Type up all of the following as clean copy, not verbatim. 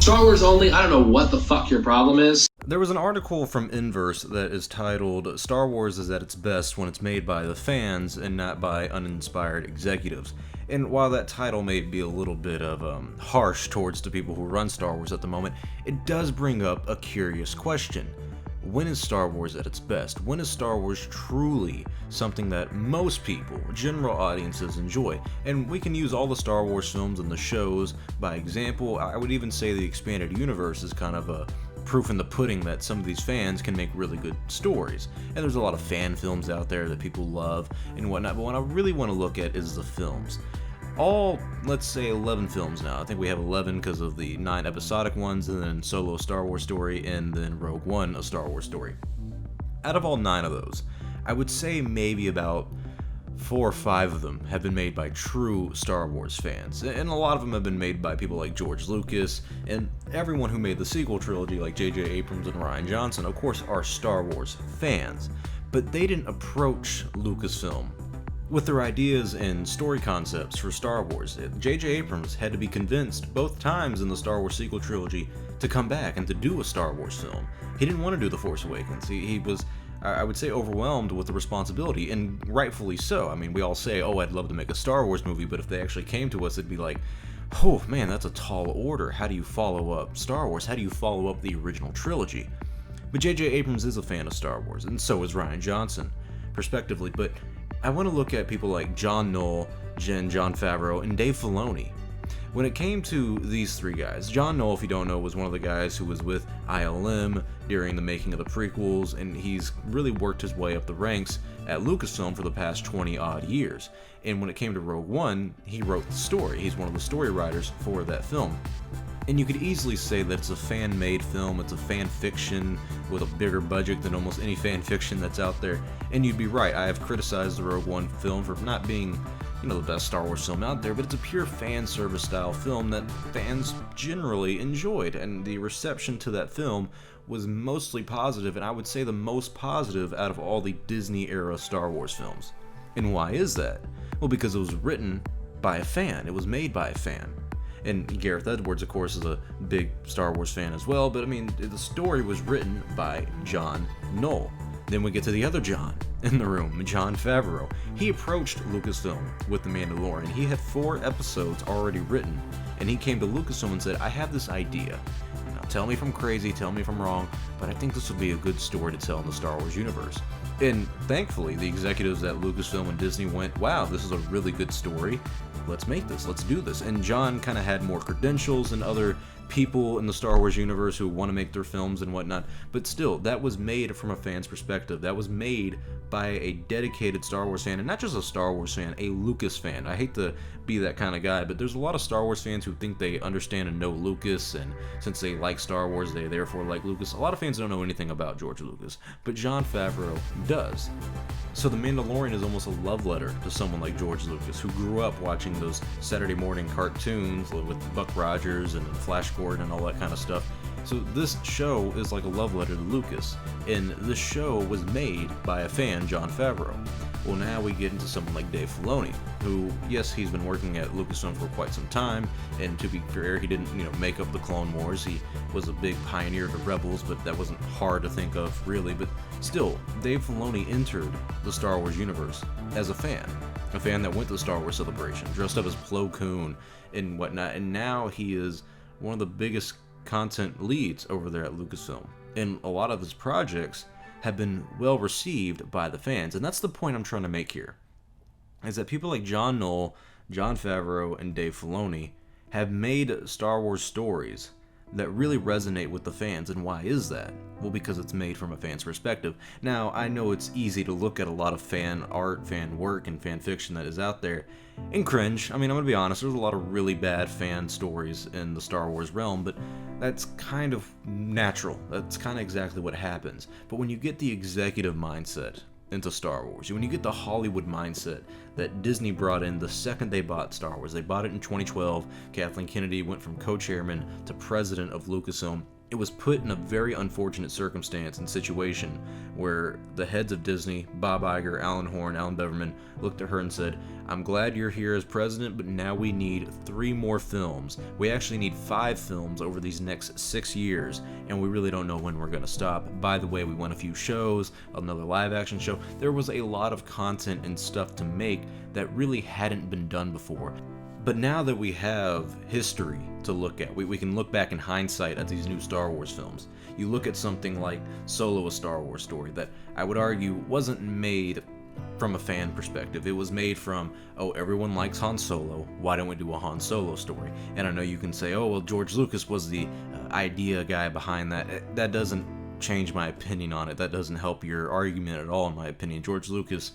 Star Wars only, I don't know what the fuck your problem is. There was an article from Inverse that is titled, Star Wars is at its best when it's made by the fans and not by uninspired executives. And while that title may be a little bit of harsh towards the people who run Star Wars at the moment, it does bring up a curious question. When is Star Wars at its best? When is Star Wars truly something that most people, general audiences, enjoy? And we can use all the Star Wars films and the shows by example. I would even say the expanded universe is kind of a proof in the pudding that some of these fans can make really good stories. And there's a lot of fan films out there that people love and whatnot, but what I really want to look at is the films. All, let's say, 11 films now. I think we have 11 because of the 9 episodic ones, and then Solo, a Star Wars story, and then Rogue One, a Star Wars story. Out of all 9 of those, I would say maybe about 4 or 5 of them have been made by true Star Wars fans, and a lot of them have been made by people like George Lucas, and everyone who made the sequel trilogy like J.J. Abrams and Rian Johnson, of course, are Star Wars fans, but they didn't approach Lucasfilm with their ideas and story concepts for Star Wars. J.J. Abrams had to be convinced both times in the Star Wars sequel trilogy to come back and to do a Star Wars film. He didn't want to do The Force Awakens. He was, I would say, overwhelmed with the responsibility, and rightfully so. I mean, we all say, oh, I'd love to make a Star Wars movie, but if they actually came to us, it'd be like, oh man, that's a tall order. How do you follow up Star Wars? How do you follow up the original trilogy? But J.J. Abrams is a fan of Star Wars, and so is Rian Johnson, prospectively, but I want to look at people like John Knoll, Jon Favreau, and Dave Filoni. When it came to these 3 guys, John Knoll, if you don't know, was one of the guys who was with ILM during the making of the prequels, and he's really worked his way up the ranks at Lucasfilm for the past 20-odd years. And when it came to Rogue One, he wrote the story. He's one of the story writers for that film. And you could easily say that it's a fan-made film, it's a fan fiction with a bigger budget than almost any fan fiction that's out there. And you'd be right, I have criticized the Rogue One film for not being, the best Star Wars film out there, but it's a pure fan service style film that fans generally enjoyed, and the reception to that film was mostly positive, and I would say the most positive out of all the Disney era Star Wars films. And why is that? Well, because it was written by a fan, it was made by a fan. And Gareth Edwards, of course, is a big Star Wars fan as well, but I mean, the story was written by John Knoll. Then we get to the other John in the room, Jon Favreau. He approached Lucasfilm with The Mandalorian. He had 4 episodes already written, and he came to Lucasfilm and said, I have this idea. Now, tell me if I'm crazy, tell me if I'm wrong, but I think this would be a good story to tell in the Star Wars universe. And thankfully, the executives at Lucasfilm and Disney went, wow, this is a really good story. Let's make this, let's do this. And John kind of had more credentials than other people in the Star Wars universe who want to make their films and whatnot, but still, that was made from a fan's perspective. That was made by a dedicated Star Wars fan, and not just a Star Wars fan, a Lucas fan. I hate to be that kind of guy, but there's a lot of Star Wars fans who think they understand and know Lucas, and since they like Star Wars, they therefore like Lucas. A lot of fans don't know anything about George Lucas, but Jon Favreau does. So The Mandalorian is almost a love letter to someone like George Lucas, who grew up watching those Saturday morning cartoons with Buck Rogers and Flash Gordon and all that kind of stuff. So this show is like a love letter to Lucas, and this show was made by a fan, Jon Favreau. Well, now we get into someone like Dave Filoni, who, yes, he's been working at Lucasfilm for quite some time, and to be fair, he didn't, make up the Clone Wars. He was a big pioneer of the Rebels, but that wasn't hard to think of, really. But still, Dave Filoni entered the Star Wars universe as a fan that went to the Star Wars Celebration, dressed up as Plo Koon and whatnot, and now he is one of the biggest content leads over there at Lucasfilm. And a lot of his projects have been well received by the fans, and that's the point I'm trying to make here, is that people like John Knoll, Jon Favreau, and Dave Filoni have made Star Wars stories that really resonate with the fans. And why is that? Well, because it's made from a fan's perspective. Now, I know it's easy to look at a lot of fan art, fan work, and fan fiction that is out there and cringe. I mean, I'm gonna be honest, there's a lot of really bad fan stories in the Star Wars realm, but that's kind of natural. That's kind of exactly what happens. But when you get the executive mindset into Star Wars, when you get the Hollywood mindset that Disney brought in the second they bought Star Wars, they bought it in 2012. Kathleen Kennedy went from co-chairman to president of Lucasfilm, it was put in a very unfortunate circumstance and situation where the heads of Disney, Bob Iger, Alan Horn, Alan Beverman, looked at her and said, "I'm glad you're here as president, but now we need 3 more films. We actually need 5 films over these next 6 years, and we really don't know when we're going to stop. By the way, we want a few shows, another live action show." There was a lot of content and stuff to make that really hadn't been done before. But now that we have history to look at, we can look back in hindsight at these new Star Wars films. You look at something like Solo: A Star Wars Story that I would argue wasn't made from a fan perspective. It was made from, oh, everyone likes Han Solo, why don't we do a Han Solo story? And I know you can say, oh, well, George Lucas was the idea guy behind that. That doesn't change my opinion on it. That doesn't help your argument at all, in my opinion. George Lucas,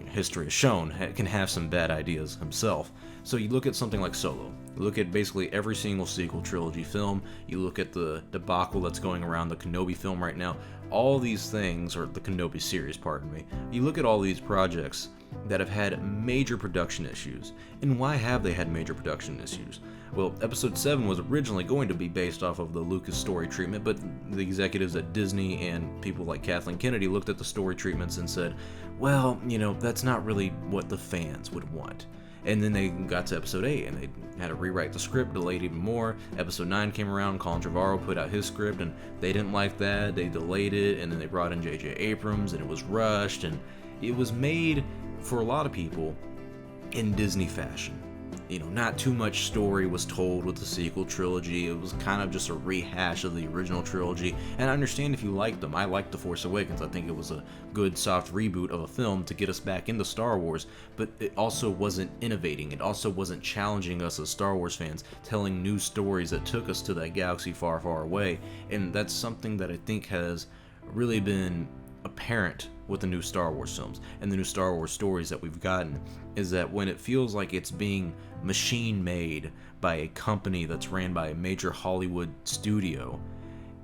history has shown, can have some bad ideas himself. So you look at something like Solo. You look at basically every single sequel trilogy film. You look at the debacle that's going around the Kenobi film right now. All these things, or the Kenobi series, pardon me. You look at all these projects that have had major production issues. And why have they had major production issues? Well, Episode 7 was originally going to be based off of the Lucas story treatment, but the executives at Disney and people like Kathleen Kennedy looked at the story treatments and said, well, that's not really what the fans would want. And then they got to Episode 8 and they had to rewrite the script, delayed even more. Episode 9 came around, Colin Trevorrow put out his script and they didn't like that, they delayed it, and then they brought in J.J. Abrams and it was rushed, and it was made, for a lot of people, in Disney fashion. Not too much story was told with the sequel trilogy. It was kind of just a rehash of the original trilogy. And I understand if you liked them. I liked The Force Awakens. I think it was a good soft reboot of a film to get us back into Star Wars. But it also wasn't innovating. It also wasn't challenging us as Star Wars fans, telling new stories that took us to that galaxy far, far away. And that's something that I think has really been apparent with the new Star Wars films and the new Star Wars stories that we've gotten, is that when it feels like it's being machine made by a company that's ran by a major Hollywood studio,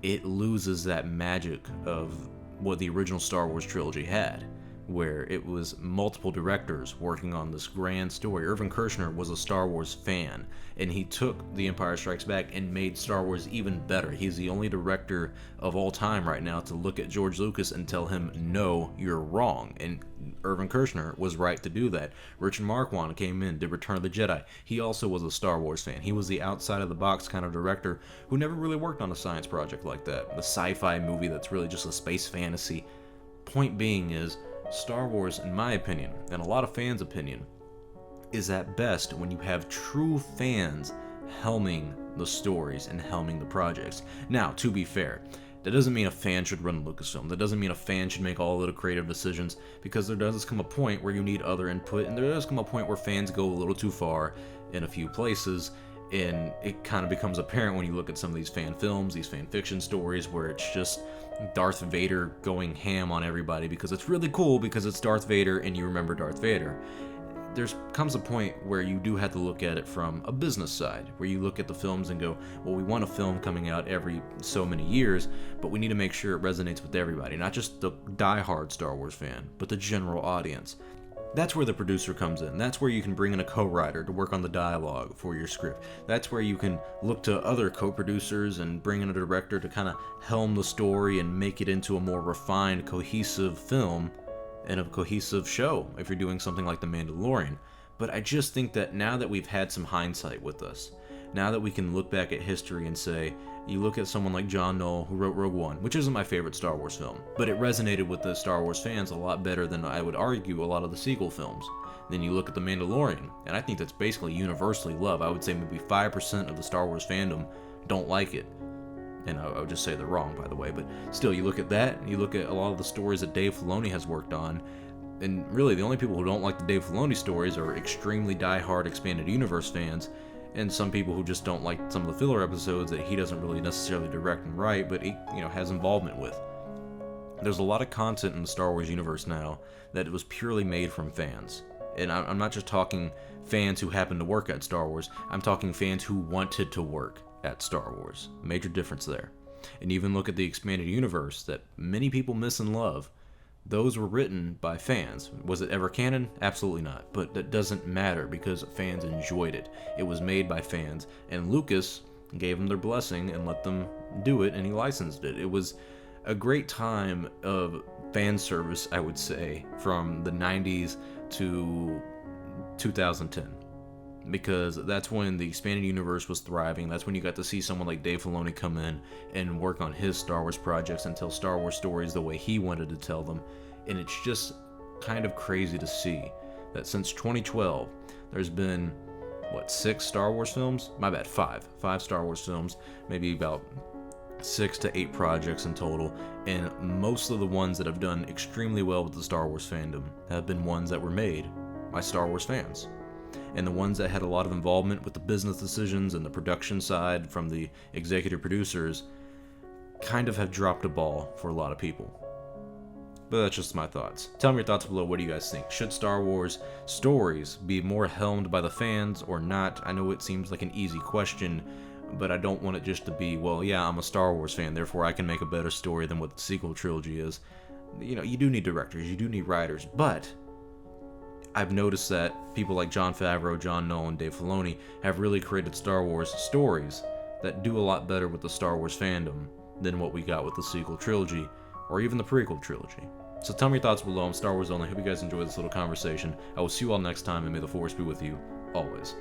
it loses that magic of what the original Star Wars trilogy had, where it was multiple directors working on this grand story. Irvin Kershner was a Star Wars fan, and he took The Empire Strikes Back and made Star Wars even better. He's the only director of all time right now to look at George Lucas and tell him, no, you're wrong. And Irvin Kershner was right to do that. Richard Marquand came in, did Return of the Jedi. He also was a Star Wars fan. He was the outside-of-the-box kind of director who never really worked on a science project like that, the sci-fi movie that's really just a space fantasy. Point being is, Star Wars, in my opinion, and a lot of fans' opinion, is at best when you have true fans helming the stories and helming the projects. Now, to be fair, that doesn't mean a fan should run Lucasfilm. That doesn't mean a fan should make all of the creative decisions, because there does come a point where you need other input, and there does come a point where fans go a little too far in a few places, and it kind of becomes apparent when you look at some of these fan films, these fan fiction stories, where it's just Darth Vader going ham on everybody because it's really cool because it's Darth Vader and you remember Darth Vader. There comes a point where you do have to look at it from a business side, where you look at the films and go, well, we want a film coming out every so many years, but we need to make sure it resonates with everybody, not just the die-hard Star Wars fan, but the general audience. That's where the producer comes in. That's where you can bring in a co-writer to work on the dialogue for your script. That's where you can look to other co-producers and bring in a director to kind of helm the story and make it into a more refined, cohesive film and a cohesive show if you're doing something like The Mandalorian. But I just think that now that we've had some hindsight with us, now that we can look back at history and say, you look at someone like John Knoll, who wrote Rogue One, which isn't my favorite Star Wars film, but it resonated with the Star Wars fans a lot better than I would argue a lot of the sequel films. Then you look at The Mandalorian, and I think that's basically universally loved. I would say maybe 5% of the Star Wars fandom don't like it. And I would just say they're wrong, by the way, but still, you look at that, and you look at a lot of the stories that Dave Filoni has worked on, and really the only people who don't like the Dave Filoni stories are extremely die-hard Expanded Universe fans, and some people who just don't like some of the filler episodes that he doesn't really necessarily direct and write, but he, has involvement with. There's a lot of content in the Star Wars universe now that was purely made from fans. And I'm not just talking fans who happen to work at Star Wars, I'm talking fans who wanted to work at Star Wars. Major difference there. And even look at the Expanded Universe that many people miss and love. Those were written by fans. Was it ever canon? Absolutely not. But that doesn't matter because fans enjoyed it. It was made by fans, and Lucas gave them their blessing and let them do it, and he licensed it. It was a great time of fan service, I would say, from the 90s to 2010. Because that's when the expanded universe was thriving. That's when you got to see someone like Dave Filoni come in and work on his Star Wars projects and tell Star Wars stories the way he wanted to tell them. And it's just kind of crazy to see that since 2012, there's been, what, 6 Star Wars films? My bad, 5. 5 Star Wars films, maybe about 6 to 8 projects in total, and most of the ones that have done extremely well with the Star Wars fandom have been ones that were made by Star Wars fans. And the ones that had a lot of involvement with the business decisions and the production side from the executive producers kind of have dropped a ball for a lot of people. But that's just my thoughts. Tell me your thoughts below. What do you guys think? Should Star Wars stories be more helmed by the fans or not? I know it seems like an easy question, but I don't want it just to be, well, yeah, I'm a Star Wars fan, therefore I can make a better story than what the sequel trilogy is. You know, you do need directors, you do need writers, but I've noticed that people like Jon Favreau, John Nolan, Dave Filoni have really created Star Wars stories that do a lot better with the Star Wars fandom than what we got with the sequel trilogy or even the prequel trilogy. So tell me your thoughts below. I'm Star Wars Only. Hope you guys enjoyed this little conversation. I will see you all next time, and may the Force be with you always.